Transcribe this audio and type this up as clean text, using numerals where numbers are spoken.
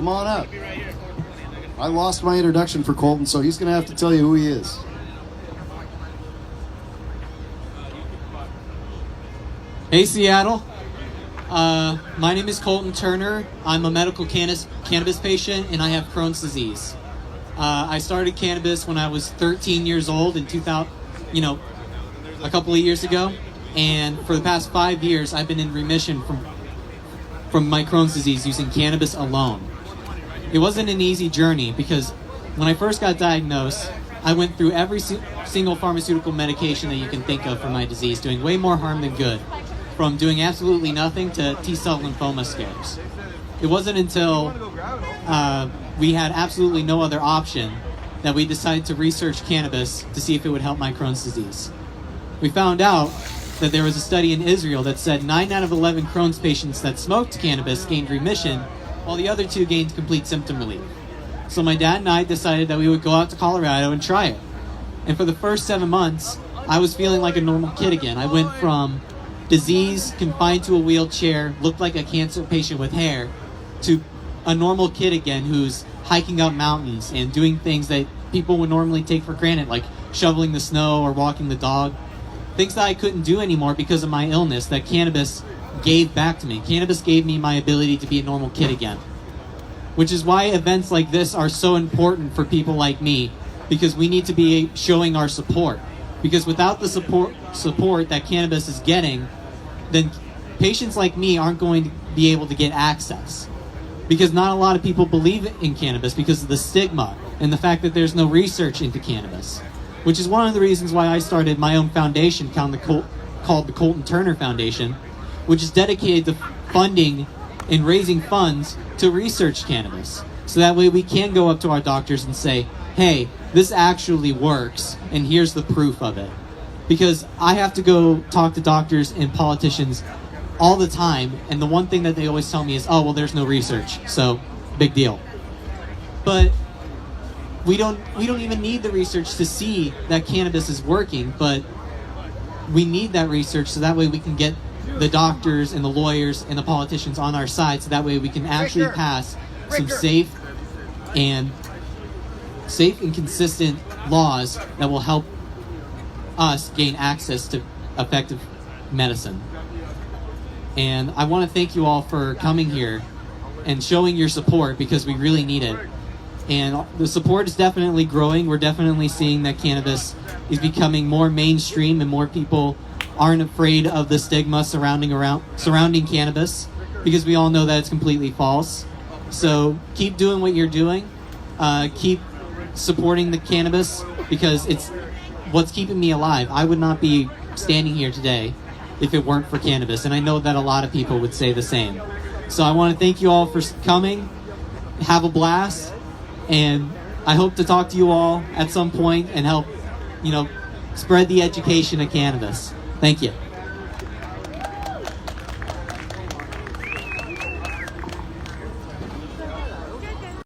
Come on up. I lost my introduction for Coltyn, so he's going to have to tell you who he is. Hey, Seattle. My name is Coltyn Turner. I'm a medical cannabis patient, and I have Crohn's disease. I started cannabis when I was 13 years old in 2000, a couple of years ago. And for the past 5 years, I've been in remission from my Crohn's disease using cannabis alone. It wasn't an easy journey because when I first got diagnosed, I went through every single pharmaceutical medication that you can think of for my disease, doing way more harm than good, from doing absolutely nothing to T-cell lymphoma scares. It wasn't until we had absolutely no other option that we decided to research cannabis to see if it would help my Crohn's disease. We found out that there was a study in Israel that said 9 out of 11 Crohn's patients that smoked cannabis gained remission, while the other 2 gained complete symptom relief. So my dad and I decided that we would go out to Colorado and try it. And for the first 7 months, I was feeling like a normal kid again. I went from disease, confined to a wheelchair, looked like a cancer patient with hair, to a normal kid again who's hiking up mountains and doing things that people would normally take for granted, like shoveling the snow or walking the dog. Things that I couldn't do anymore because of my illness that cannabis gave back to me. Cannabis gave me my ability to be a normal kid again. Which is why events like this are so important for people like me, because we need to be showing our support. Because without the support that cannabis is getting, then patients like me aren't going to be able to get access. Because not a lot of people believe in cannabis because of the stigma and the fact that there's no research into cannabis. Which is one of the reasons why I started my own foundation called the Coltyn Turner Foundation, which is dedicated to funding and raising funds to research cannabis. So that way we can go up to our doctors and say, hey, this actually works, and here's the proof of it. Because I have to go talk to doctors and politicians all the time, and the one thing that they always tell me is, oh, well, there's no research, so big deal. But we don't even need the research to see that cannabis is working, but we need that research so that way we can get the doctors and the lawyers and the politicians on our side, so that way we can actually pass some safe and consistent laws that will help us gain access to effective medicine. And I want to thank you all for coming here and showing your support, because we really need it. And the support is definitely growing. We're definitely seeing that cannabis is becoming more mainstream and more people aren't afraid of the stigma surrounding cannabis, because we all know that it's completely false. So keep doing what you're doing. Keep supporting the cannabis, because it's what's keeping me alive. I would not be standing here today if it weren't for cannabis, and I know that a lot of people would say the same. So I want to thank you all for coming. Have a blast, and I hope to talk to you all at some point and help, spread the education of cannabis. Thank you.